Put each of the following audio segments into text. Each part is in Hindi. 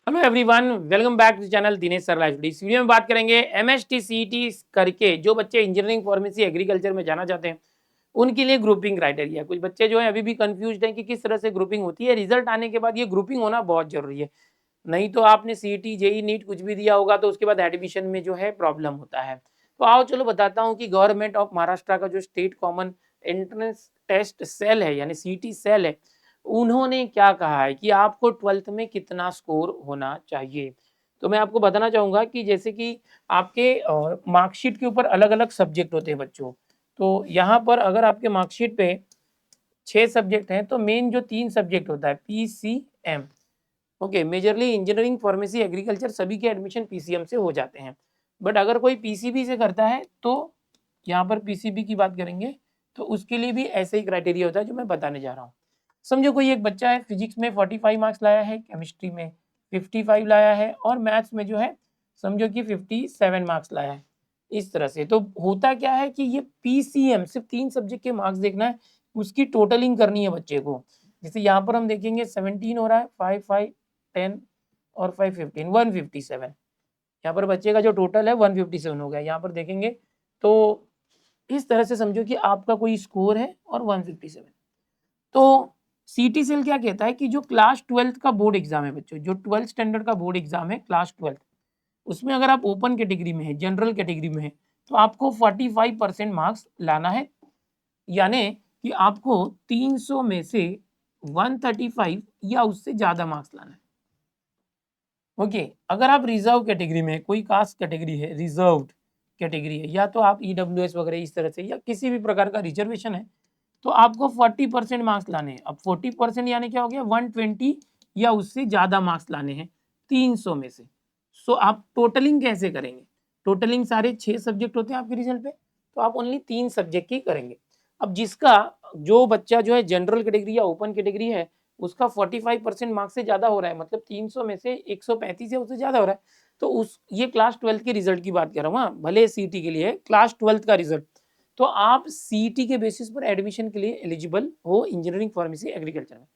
Hello everyone, welcome back to channel Dinesh sir live. इस वीडियो में बात करेंगे एमएसटी सीईटी करके जो बच्चे इंजीनियरिंग फार्मेसी एग्रीकल्चर में जाना चाहते हैं उनके लिए ग्रुपिंग क्राइटेरिया। कुछ बच्चे जो है अभी भी कंफ्यूज्ड हैं कि किस तरह से ग्रुपिंग होती है। रिजल्ट आने के बाद ये ग्रुपिंग होना बहुत जरूरी है, नहीं तो आपने सीईटी जेई नीट कुछ भी दिया होगा तो उसके बाद एडमिशन में जो है प्रॉब्लम होता है। तो आओ चलो बताता हूँ कि गवर्नमेंट ऑफ महाराष्ट्र का जो state common entrance test cell है यानी सीईटी सेल है, उन्होंने क्या कहा है कि आपको 12th में कितना स्कोर होना चाहिए। तो मैं आपको बताना चाहूँगा कि जैसे कि आपके मार्कशीट के ऊपर अलग-अलग सब्जेक्ट होते हैं बच्चों। तो यहाँ पर अगर आपके मार्कशीट पे 6 सब्जेक्ट हैं तो मेन जो 3 सब्जेक्ट होता है PCM. Okay, majorly engineering, pharmacy, agriculture सभी के एडमिशन पीसीएम से हो जाते हैं। बट अगर कोई पीसीबी से करता है तो यहाँ पर पीसीबी की बात करेंगे तो उसके लिए भी ऐसे ही क्राइटेरिया होता है जो मैं बताने जा रहा हूँ। समझो कोई एक बच्चा है, फिजिक्स में 45 मार्क्स लाया है, केमिस्ट्री में 55 लाया है और मैथ्स में जो है समझो कि 57 मार्क्स लाया है। इस तरह से तो होता क्या है कि ये पीसीएम सिर्फ 3 सब्जेक्ट के मार्क्स देखना है, उसकी टोटलिंग करनी है बच्चे को। जैसे यहाँ पर हम देखेंगे 17 हो रहा है, 5 5 10 और 5 15 157। यहाँ पर बच्चे का जो टोटल है 157 हो गया। यहाँ पर देखेंगे तो इस तरह से समझो कि आपका कोई स्कोर है और 157। तो सीटी सेल क्या कहता है कि जो क्लास 12th का बोर्ड एग्जाम है बच्चों, जो 12th स्टैंडर्ड का बोर्ड एग्जाम है क्लास 12th, उसमें अगर आप ओपन कैटेगरी में है, जनरल कैटेगरी में है, तो आपको 45% मार्क्स लाना है। यानी कि आपको 300 में से 135 या उससे ज्यादा मार्क्स लाना है। ओके, अगर आप रिजर्व कैटेगरी में, कोई कास्ट कैटेगरी है, रिजर्व्ड कैटेगरी है, या तो आप ईडब्ल्यूएस वगैरह इस तरह से या किसी भी प्रकार का रिजर्वेशन है, तो आपको 40% मार्क्स लाने हैं। अब 40% यानी क्या हो गया, 120 या उससे ज़्यादा मार्क्स लाने हैं 300 में से। सो आप टोटलिंग कैसे करेंगे? टोटलिंग सारे 6 सब्जेक्ट होते हैं आपके रिजल्ट पे, तो आप ओनली 3 सब्जेक्ट की करेंगे। अब जिसका, जो बच्चा जो है जनरल कैटेगरी या ओपन कैटेगरी है, उसका 45% मार्क्स से ज़्यादा हो रहा है, मतलब 300 में से 135 या उससे ज़्यादा हो रहा है, तो उस ये क्लास 12th के रिजल्ट की बात कर रहा हूँ। हाँ, भले सीईटी के लिए क्लास 12th का रिजल्ट, तो आप सीईटी के बेसिस पर एडमिशन के लिए एलिजिबल हो इंजीनियरिंग, फार्मेसी, एग्रीकल्चर में।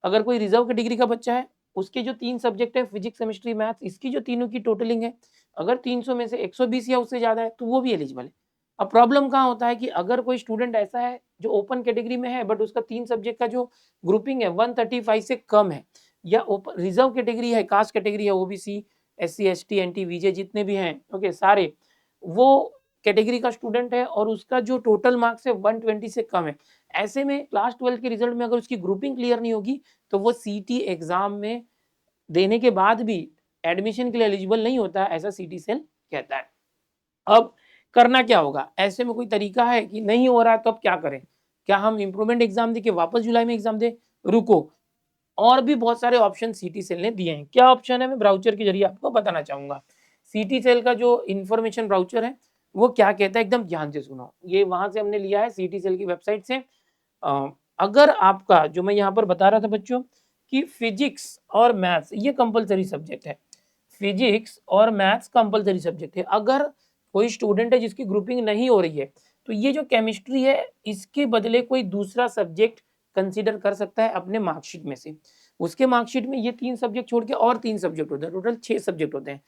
अगर कोई रिजर्व कैटेगरी का बच्चा है, उसके जो 3 सब्जेक्ट है फिजिक्स, केमिस्ट्री, मैथ्स, इसकी जो तीनों की टोटलिंग है, अगर 300 में से 120 या उससे ज़्यादा है तो वो भी एलिजिबल है। अब प्रॉब्लम कहाँ होता है कि अगर कोई स्टूडेंट ऐसा है जो ओपन कैटेगरी में है बट उसका 3 सब्जेक्ट का जो ग्रुपिंग है 135 से कम है, या ओपन रिजर्व कैटेगरी है, कास्ट कैटेगरी है, ओबीसी, एससी, एसटी, एनटी, वीजे जितने भी हैं, ओके सारे, वो कैटेगरी का स्टूडेंट है और उसका जो टोटल मार्क्स है 120 से कम है, ऐसे में क्लास 12 के रिजल्ट में अगर उसकी ग्रुपिंग क्लियर नहीं होगी तो वो सीटी एग्जाम में देने के बाद भी एडमिशन के लिए एलिजिबल नहीं होता, ऐसा सीटी सेल कहता है। अब करना क्या होगा? ऐसे में कोई तरीका है कि नहीं हो रहा है तो अब क्या करें? क्या हम इम्प्रूवमेंट एग्जाम दे के वापस जुलाई में एग्जाम दे? रुको, और भी बहुत सारे ऑप्शन सीटी सेल ने दिए हैं। क्या ऑप्शन है, मैं ब्राउचर के जरिए आपको बताना चाहूंगा। सीटी सेल का जो इंफॉर्मेशन ब्राउचर है वो क्या कहता है, एकदम ध्यान से सुनो। ये वहां से हमने लिया है सीटी सेल की वेबसाइट से। अगर आपका, जो मैं यहाँ पर बता रहा था बच्चों कि फिजिक्स और मैथ्स ये कंपलसरी सब्जेक्ट है, फिजिक्स और मैथ्स कंपलसरी सब्जेक्ट है। अगर कोई स्टूडेंट है जिसकी ग्रुपिंग नहीं हो रही है तो ये जो केमिस्ट्री है इसके बदले कोई दूसरा सब्जेक्ट कंसीडर कर सकता है अपने मार्कशीट में से। उसके मार्कशीट में ये 3 सब्जेक्ट छोड़ के और 3 सब्जेक्ट होते हैं, टोटल 6 सब्जेक्ट होते हैं।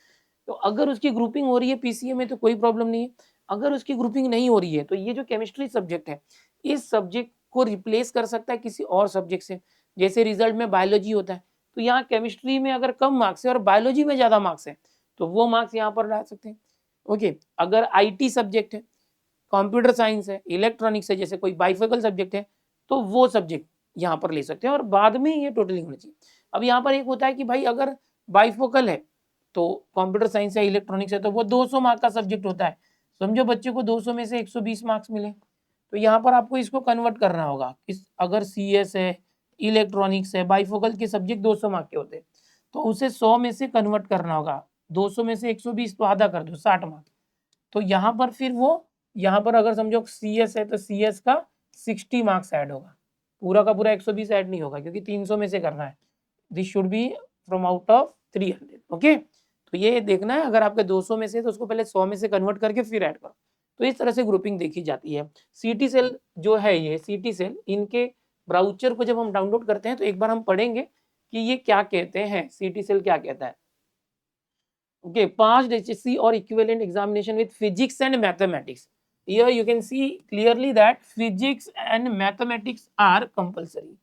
तो अगर उसकी ग्रुपिंग हो रही है पीसीए में तो कोई प्रॉब्लम नहीं है। अगर उसकी ग्रुपिंग नहीं हो रही है तो ये जो केमिस्ट्री सब्जेक्ट है, इस सब्जेक्ट को रिप्लेस कर सकता है किसी और सब्जेक्ट से। जैसे रिजल्ट में बायोलॉजी होता है, तो यहाँ केमिस्ट्री में अगर कम मार्क्स है और बायोलॉजी में ज़्यादा मार्क्स है तो वो मार्क्स यहाँ पर ला सकते हैं। ओके, अगर आईटी सब्जेक्ट है, कंप्यूटर साइंस है, इलेक्ट्रॉनिक्स है, जैसे कोई बाइफोकल सब्जेक्ट है, तो वो सब्जेक्ट यहाँ पर ले सकते हैं और बाद में ये टोटलिंग होनी चाहिए। अब यहाँ पर एक होता है कि भाई अगर बाइफोकल है तो कंप्यूटर साइंस है, इलेक्ट्रॉनिक्स है, तो वो 200 मार्क का सब्जेक्ट होता है। समझो बच्चे को 200 में से 120 मार्क्स मिले, तो यहाँ पर आपको इसको कन्वर्ट करना होगा। इस अगर सीएस है, इलेक्ट्रॉनिक्स है, बाइफोकल के सब्जेक्ट 200 मार्क के होते हैं, तो उसे 100 में से कन्वर्ट करना होगा। 200 में से 120 तो आधा कर दो, 60 मार्क। तो यहाँ पर फिर वो, यहाँ पर अगर समझो सीएस है तो सीएस का 60 मार्क्स ऐड होगा, पूरा का पूरा 120 ऐड नहीं होगा क्योंकि 300 में से करना है। This should be from out of 300। Okay, तो ये देखना है, अगर आपके 200 में से तो उसको पहले 100 में से कन्वर्ट करके फिर ऐड करो। तो इस तरह से ग्रुपिंग देखी जाती है। सीटी सेल जो है, ये सीटी सेल, इनके ब्राउचर को जब हम डाउनलोड करते हैं तो एक बार हम पढ़ेंगे कि ये क्या कहते हैं, सीटी सेल क्या कहता है। ओके, पास्ट एचएससी और equivalent examination with physics and mathematics, here you can see clearly that physics and mathematics are compulsory,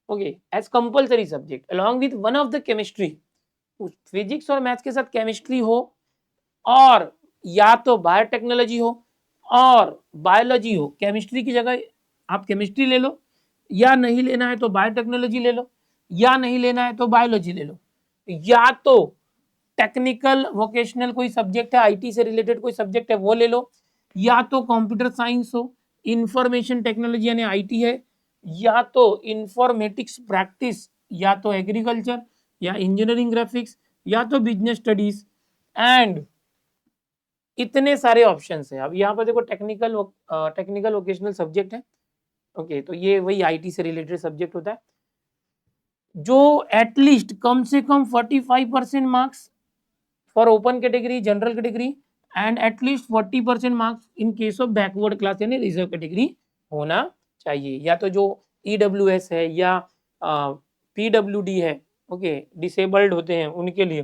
okay, as compulsory subject along with one of the chemistry। Physics और मैथ्स के साथ केमिस्ट्री हो, और या तो बायोटेक्नोलॉजी हो और बायोलॉजी हो। केमिस्ट्री की जगह आप केमिस्ट्री ले लो, या नहीं लेना है तो बायोटेक्नोलॉजी ले लो, या नहीं लेना है तो बायोलॉजी ले लो, या तो टेक्निकल वोकेशनल कोई सब्जेक्ट है, आईटी से रिलेटेड कोई सब्जेक्ट है वो ले लो, या तो कंप्यूटर साइंस हो, इंफॉर्मेशन टेक्नोलॉजी यानी आईटी है, या तो इंफॉर्मेटिक्स प्रैक्टिस, या तो एग्रीकल्चर, या इंजीनियरिंग ग्राफिक्स, या तो बिजनेस स्टडीज, एंड इतने सारे ऑप्शंस हैं। अब यहाँ पर देखो टेक्निकल वोकेशनल सब्जेक्ट है, ओके, तो ये वही आईटी से रिलेटेड सब्जेक्ट होता है जो एटलीस्ट कम से कम 45% marks for open category, general category, and at least 40% marks in case of backward class यानी रिजर्व कैटेगरी होना चाहिए। या तो जो ईडब्ल्यूएस है या पीडब्ल्यूडी है, ओके, डिसेबल्ड होते हैं उनके लिए।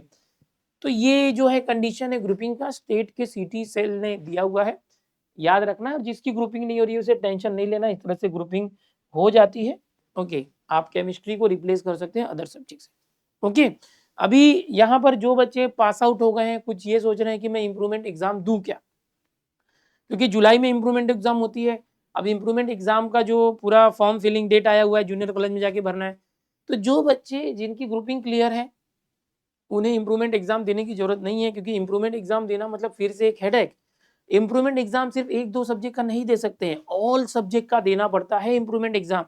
तो ये जो है कंडीशन है ग्रुपिंग का, स्टेट के सिटी सेल ने दिया हुआ है, याद रखना। जिसकी ग्रुपिंग नहीं हो रही है उसे टेंशन नहीं लेना, इस तरह से ग्रुपिंग हो जाती है। ओके, आप केमिस्ट्री को रिप्लेस कर सकते हैं अदर सब्जेक्ट से। ओके, अभी यहाँ पर जो बच्चे पास आउट हो गए हैं, कुछ ये सोच रहे हैं कि मैं इम्प्रूवमेंट एग्जाम दूं क्या, क्योंकि जुलाई में इम्प्रूवमेंट एग्जाम होती है। अब इम्प्रूवमेंट एग्जाम का जो पूरा फॉर्म फिलिंग डेट आया हुआ है, जूनियर कॉलेज में जाके भरना है। तो जो बच्चे जिनकी ग्रुपिंग क्लियर है उन्हें इम्प्रूवमेंट एग्जाम देने की जरूरत नहीं है, क्योंकि इम्प्रूवमेंट एग्जाम देना मतलब फिर से एक हेडेक। इम्प्रूवमेंट एग्जाम सिर्फ 1-2 सब्जेक्ट का नहीं दे सकते हैं, ऑल सब्जेक्ट का देना पड़ता है इम्प्रूवमेंट एग्जाम।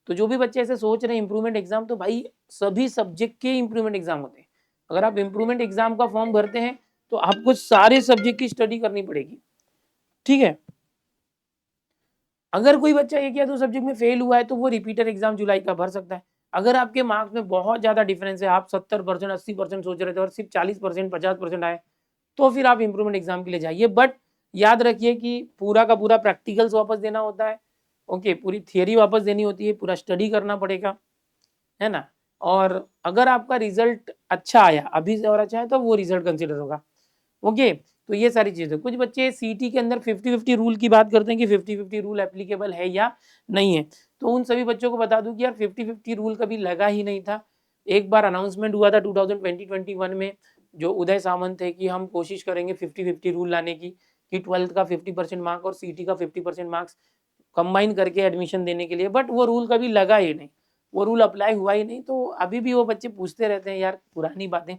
तो जो भी बच्चे ऐसे सोच रहे हैं इम्प्रूवमेंट एग्जाम, तो भाई सभी सब्जेक्ट के इम्प्रूवमेंट एग्जाम होते हैं। अगर आप इम्प्रूवमेंट एग्जाम का फॉर्म भरते हैं तो आपको सारे सब्जेक्ट की स्टडी करनी पड़ेगी, ठीक है। अगर कोई बच्चा 1 या 2 सब्जेक्ट में फेल हुआ है तो वो रिपीटर एग्जाम जुलाई का भर सकता है। अगर आपके मार्क्स में बहुत ज्यादा डिफरेंस है, आप 70%, 80% सोच रहे थे और सिर्फ 40%, 50% आए, तो फिर आप इम्प्रूवमेंट एग्जाम के लिए जाइए। बट याद रखिए कि पूरा का पूरा प्रैक्टिकल्स वापस देना होता है, ओके, पूरी थियरी वापस देनी होती है, पूरा स्टडी करना पड़ेगा, है ना। और अगर आपका रिजल्ट अच्छा आया, अभी से और अच्छा है, तो वो रिजल्ट कंसिडर होगा। ओके, तो ये सारी चीजें। कुछ बच्चे सीटी के अंदर 50-50 रूल की बात करते हैं कि 50-50 रूल एप्लीकेबल है या नहीं है। तो उन सभी बच्चों को बता दूं कि यार 50-50 रूल कभी लगा ही नहीं था। एक बार अनाउंसमेंट हुआ था 2020-21 में, जो उदय सामंत थे कि हम कोशिश करेंगे 50-50 रूल लाने की, कि 12th का 50% मार्क और सीटी का 50% मार्क्स कंबाइन करके एडमिशन देने के लिए। बट वो रूल कभी लगा ही नहीं, वो रूल अप्लाई हुआ ही नहीं। तो अभी भी वो बच्चे पूछते रहते हैं यार पुरानी बातें।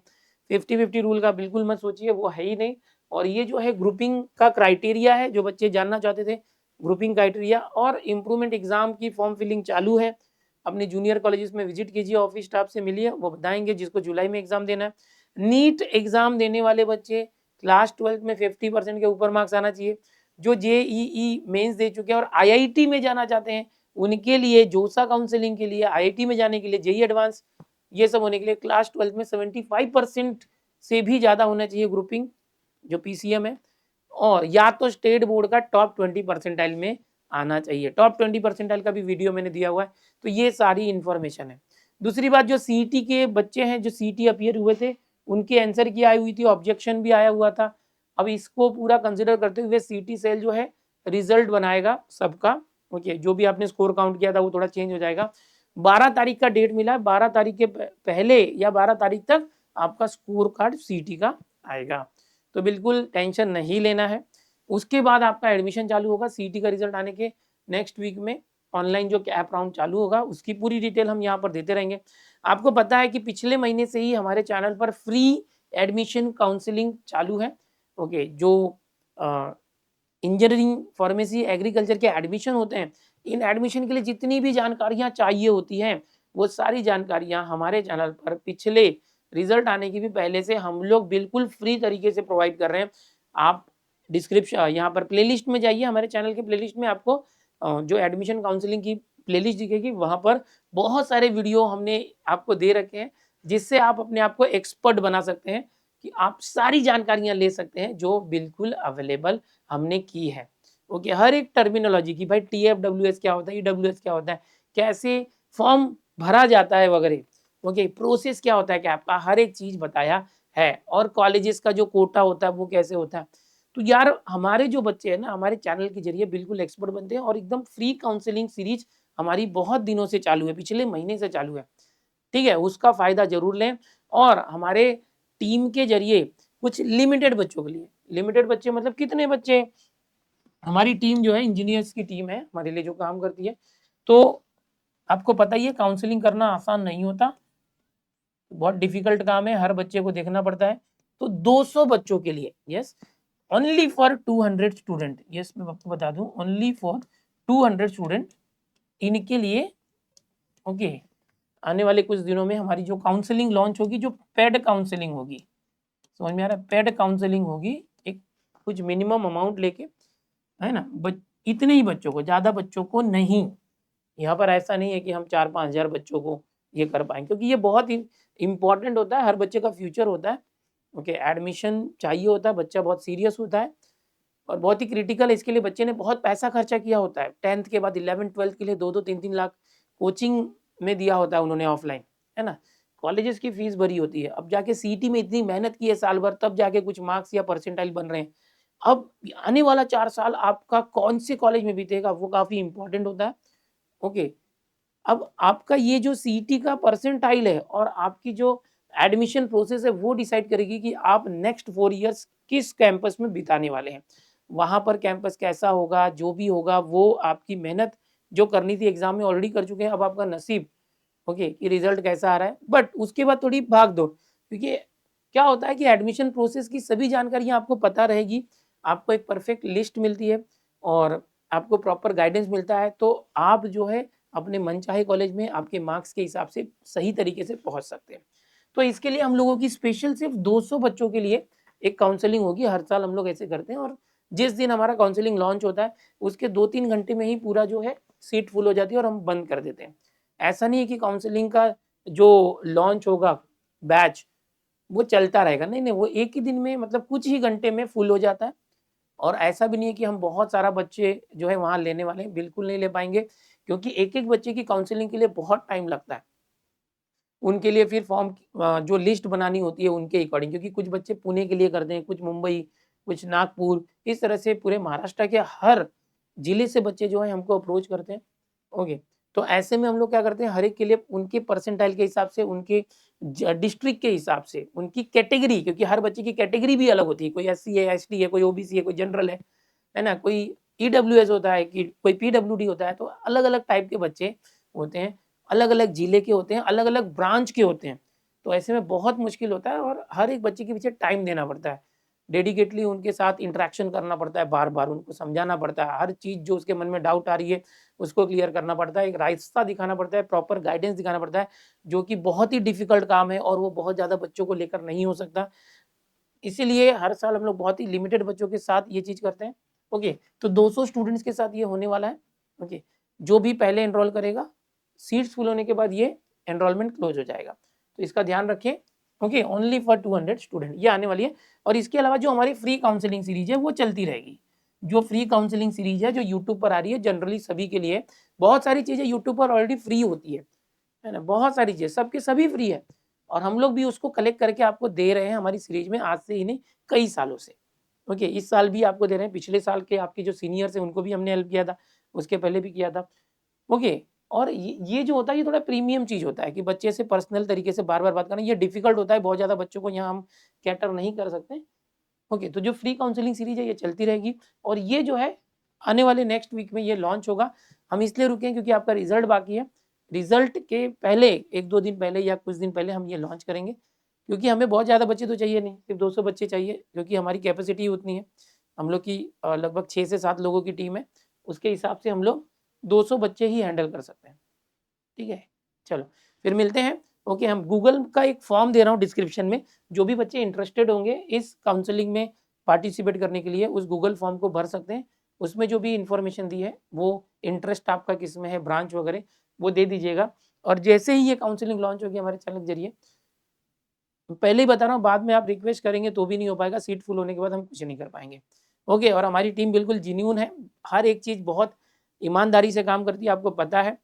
50-50 रूल का बिल्कुल मत सोचिए, वो है ही नहीं। और ये जो है ग्रुपिंग का क्राइटेरिया है, जो बच्चे जानना चाहते थे ग्रुपिंग क्राइटेरिया। और इम्प्रूवमेंट एग्जाम की फॉर्म फिलिंग चालू है, अपने जूनियर कॉलेजेस में विजिट कीजिए, ऑफिस स्टाफ से मिलिए, वो बताएंगे जिसको जुलाई में एग्जाम देना है। नीट एग्जाम देने वाले बच्चे क्लास 12th में 50% के ऊपर मार्क्स आना चाहिए। जो जेईई मेंस दे चुके हैं और आईआईटी में जाना चाहते हैं, उनके लिए जोसा काउंसलिंग के लिए, आईआईटी में जाने के लिए, जेईई एडवांस, ये सब होने के लिए क्लास 12th में 75% से भी ज्यादा होना चाहिए ग्रुपिंग, जो पीसीएम है। और या तो स्टेट बोर्ड का टॉप 20 परसेंटाइल में आना चाहिए। टॉप 20 परसेंटाइल का भी वीडियो मैंने दिया हुआ है। तो ये सारी इन्फॉर्मेशन है। दूसरी बात, जो सीईटी के बच्चे हैं, जो सीईटी अपीयर हुए थे, उनके आंसर की आई हुई थी, ऑब्जेक्शन भी आया हुआ था। अब इसको पूरा कंसिडर करते हुए सीईटी सेल जो है रिजल्ट बनाएगा सबका, ओके। जो भी आपने स्कोर काउंट किया था वो थोड़ा चेंज हो जाएगा। 12 तारीख का डेट मिला है, 12 तारीख के पहले या 12 तारीख तक आपका स्कोर कार्ड सीईटी का आएगा। तो बिल्कुल टेंशन नहीं लेना है। उसके बाद आपका एडमिशन चालू होगा सीईटी का रिजल्ट आने के नेक्स्ट वीक में। ऑनलाइन जो कैप राउंड चालू होगा उसकी पूरी डिटेल हम यहाँ पर देते रहेंगे। आपको पता है कि पिछले महीने से ही हमारे चैनल पर फ्री एडमिशन काउंसलिंग चालू है, ओके। जो इंजीनियरिंग, फार्मेसी, एग्रीकल्चर के एडमिशन होते हैं, इन एडमिशन के लिए जितनी भी जानकारियां चाहिए होती हैं, वो सारी जानकारियां हमारे चैनल पर पिछले रिजल्ट आने की भी पहले से हम लोग बिल्कुल फ्री तरीके से प्रोवाइड कर रहे हैं। आप डिस्क्रिप्शन यहाँ पर प्लेलिस्ट में जाइए, हमारे चैनल के प्लेलिस्ट में आपको जो एडमिशन काउंसलिंग की प्लेलिस्ट दिखेगी, वहाँ पर बहुत सारे वीडियो हमने आपको दे रखे हैं, जिससे आप अपने आप को एक्सपर्ट बना सकते हैं, कि आप सारी जानकारियां ले सकते हैं जो बिल्कुल अवेलेबल हमने की है, ओके। हर एक टर्मिनोलॉजी की, भाई TFWS क्या होता है, EWS क्या होता है, कैसे फॉर्म भरा जाता है वगैरह, ओके, प्रोसेस क्या होता है कि आपका हर एक चीज बताया है, और कॉलेजेस का जो कोटा होता है वो कैसे होता है। तो यार हमारे जो बच्चे हैं ना, हमारे चैनल के जरिए बिल्कुल एक्सपर्ट बनते हैं, और एकदम फ्री काउंसलिंग सीरीज हमारी बहुत दिनों से चालू है, पिछले महीने से चालू है, ठीक है, उसका फायदा जरूर लें। और हमारे टीम के जरिए कुछ लिमिटेड बच्चों के लिए, लिमिटेड बच्चे मतलब कितने बच्चे, हमारी टीम जो है इंजीनियर्स की टीम है हमारे लिए जो काम करती है, तो आपको पता ही है काउंसलिंग करना आसान नहीं होता, बहुत डिफिकल्ट काम है, हर बच्चे को देखना पड़ता है। तो 200 बच्चों के लिए, yes, only for 200 student, yes मैं आपको बता दूं, ओनली फॉर 200 स्टूडेंट, इनके लिए ओके आने वाले कुछ दिनों में हमारी जो काउंसलिंग लॉन्च होगी, जो पेड काउंसलिंग होगी, समझ में आ रहा है, पेड काउंसलिंग होगी, एक कुछ मिनिमम अमाउंट लेके, है ना, इतने ही बच्चों को, ज्यादा बच्चों को नहीं। यहाँ पर ऐसा नहीं है कि हम 4-5 हजार बच्चों को ये कर पाएंगे, क्योंकि ये बहुत ही इंपॉर्टेंट होता है, हर बच्चे का फ्यूचर होता है। ओके, एडमिशन चाहिए होता है, बच्चा बहुत सीरियस होता है और बहुत ही क्रिटिकल है, इसके लिए बच्चे ने बहुत पैसा खर्चा किया होता है, 10th के बाद 11th-12th के लिए 2-2 3-3 लाख कोचिंग में दिया होता है उन्होंने ऑफलाइन, है ना, कॉलेजेस की फीस भरी होती है, अब जाके सीटी में इतनी मेहनत की है साल भर, तब जाके कुछ मार्क्स या परसेंटाइल बन रहे हैं। अब आने वाला 4 साल आपका कौन से कॉलेज में बीतेगा वो काफी इंपॉर्टेंट होता है। ओके, अब आपका ये जो सीईटी का परसेंटाइल है और आपकी जो एडमिशन प्रोसेस है वो डिसाइड करेगी कि आप नेक्स्ट 4 इयर्स किस कैंपस में बिताने वाले हैं। वहां पर कैंपस कैसा होगा, जो भी होगा वो आपकी मेहनत जो करनी थी एग्जाम में ऑलरेडी कर चुके हैं, अब आपका नसीब ओके कि रिजल्ट कैसा आ रहा है। बट उसके बाद थोड़ी भाग दो, क्योंकि क्या होता है कि एडमिशन प्रोसेस की सभी जानकारियां आपको पता रहेगी, आपको एक परफेक्ट लिस्ट मिलती है और आपको प्रॉपर गाइडेंस मिलता है, तो आप जो है अपने मनचाहे कॉलेज में आपके मार्क्स के हिसाब से सही तरीके से पहुंच सकते हैं। तो इसके लिए हम लोगों की स्पेशल सिर्फ 200 बच्चों के लिए एक काउंसलिंग होगी, हर साल हम लोग ऐसे करते हैं, और जिस दिन हमारा काउंसलिंग लॉन्च होता है उसके 2-3 घंटे में ही पूरा जो है सीट फुल हो जाती है और हम बंद कर देते हैं। ऐसा नहीं है कि काउंसलिंग का जो लॉन्च होगा बैच वो चलता रहेगा, नहीं नहीं, वो एक ही दिन में मतलब कुछ ही घंटे में फुल हो जाता है। और ऐसा भी नहीं है कि हम बहुत सारा बच्चे जो है वहाँ लेने वाले हैं, बिल्कुल नहीं ले पाएंगे, क्योंकि एक एक बच्चे की काउंसलिंग के लिए बहुत टाइम लगता है। उनके लिए फिर फॉर्म जो लिस्ट बनानी होती है उनके अकॉर्डिंग, क्योंकि कुछ बच्चे पुणे के लिए करते हैं, कुछ मुंबई, कुछ नागपुर, इस तरह से पूरे महाराष्ट्र के हर जिले से बच्चे जो है हमको अप्रोच करते हैं। ओके, तो ऐसे में हम लोग क्या करते हैं, हर एक के लिए उनके परसेंटाइल के हिसाब से, उनके डिस्ट्रिक्ट के हिसाब से, उनकी कैटेगरी, क्योंकि हर बच्चे की कैटेगरी भी अलग होती है, कोई एससी है, एसटी है, कोई ओबीसी है, कोई जनरल है ना, कोई ईडब्ल्यूएस होता है, कि कोई पीडब्ल्यूडी होता है, तो अलग अलग टाइप के बच्चे होते हैं, अलग अलग जिले के होते हैं, अलग अलग ब्रांच के होते हैं। तो ऐसे में बहुत मुश्किल होता है और हर एक बच्चे के पीछे टाइम देना पड़ता है, डेडिकेटली उनके साथ इंटरेक्शन करना पड़ता है, बार बार उनको समझाना पड़ता है, हर चीज़ जो उसके मन में डाउट आ रही है उसको क्लियर करना पड़ता है, एक रास्ता दिखाना पड़ता है, प्रॉपर गाइडेंस दिखाना पड़ता है, जो कि बहुत ही डिफिकल्ट काम है और वो बहुत ज़्यादा बच्चों को लेकर नहीं हो सकता। इसीलिए हर साल हम लोग बहुत ही लिमिटेड बच्चों के साथ ये चीज़ करते हैं। ओके, तो 200 स्टूडेंट्स के साथ ये होने वाला है। ओके, जो भी पहले एनरोल करेगा, सीट्स फुल होने के बाद ये एनरोलमेंट क्लोज हो जाएगा, तो इसका ध्यान रखें। ओके, ओनली फॉर 200 स्टूडेंट ये आने वाली है। और इसके अलावा जो हमारी फ्री काउंसलिंग सीरीज है वो चलती रहेगी, जो फ्री काउंसलिंग सीरीज है जो यूट्यूब पर आ रही है जनरली सभी के लिए। बहुत सारी चीज़ें यूट्यूब पर ऑलरेडी फ्री होती है ना, बहुत सारी चीज़ सबके सभी फ्री है, और हम लोग भी उसको कलेक्ट करके आपको दे रहे हैं हमारी सीरीज में, आज से ही नहीं कई सालों से। ओके, इस साल भी आपको दे रहे हैं, पिछले साल के आपके जो सीनियर्स हैं उनको भी हमने हेल्प किया था, उसके पहले भी किया था। ओके, और ये जो होता है ये थोड़ा प्रीमियम चीज़ होता है कि बच्चे से पर्सनल तरीके से बार बार बात करना, ये डिफिकल्ट होता है, बहुत ज़्यादा बच्चों को यहाँ हम कैटर नहीं कर सकते। ओके, तो जो फ्री काउंसलिंग सीरीज है ये चलती रहेगी, और ये जो है आने वाले नेक्स्ट वीक में ये लॉन्च होगा। हम इसलिए रुके हैं क्योंकि आपका रिजल्ट बाकी है, रिजल्ट के पहले 1-2 दिन पहले या कुछ दिन पहले हम ये लॉन्च करेंगे, क्योंकि हमें बहुत ज़्यादा बच्चे तो चाहिए नहीं, सिर्फ 200 बच्चे चाहिए, क्योंकि हमारी कैपेसिटी उतनी है। हम लोग की लगभग 6 से 7 लोगों की टीम है, उसके हिसाब से हम लोग 200 बच्चे ही हैंडल कर सकते हैं। ठीक है, चलो फिर मिलते हैं। ओके, हम गूगल का एक फॉर्म दे रहा हूँ डिस्क्रिप्शन में, जो भी बच्चे इंटरेस्टेड होंगे इस काउंसलिंग में पार्टिसिपेट करने के लिए उस गूगल फॉर्म को भर सकते हैं। उसमें जो भी इन्फॉर्मेशन दी है वो इंटरेस्ट आपका किस में है, ब्रांच वगैरह वो दे दीजिएगा। और जैसे ही ये काउंसलिंग लॉन्च होगी हमारे चैनल के जरिए, पहले ही बता रहा हूँ, बाद में आप रिक्वेस्ट करेंगे तो भी नहीं हो पाएगा, सीट फुल होने के बाद हम कुछ नहीं कर पाएंगे। ओके, और हमारी टीम बिल्कुल जेन्युइन है, हर एक चीज़ बहुत ईमानदारी से काम करती है, आपको पता है।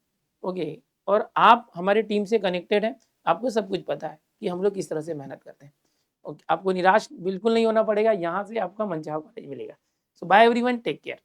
ओके, और आप हमारे टीम से कनेक्टेड हैं, आपको सब कुछ पता है कि हम लोग किस तरह से मेहनत करते हैं। ओके, आपको निराश बिल्कुल नहीं होना पड़ेगा, यहाँ से आपका मनचाहा कॉलेज मिलेगा। सो बाय एवरीवन, टेक केयर।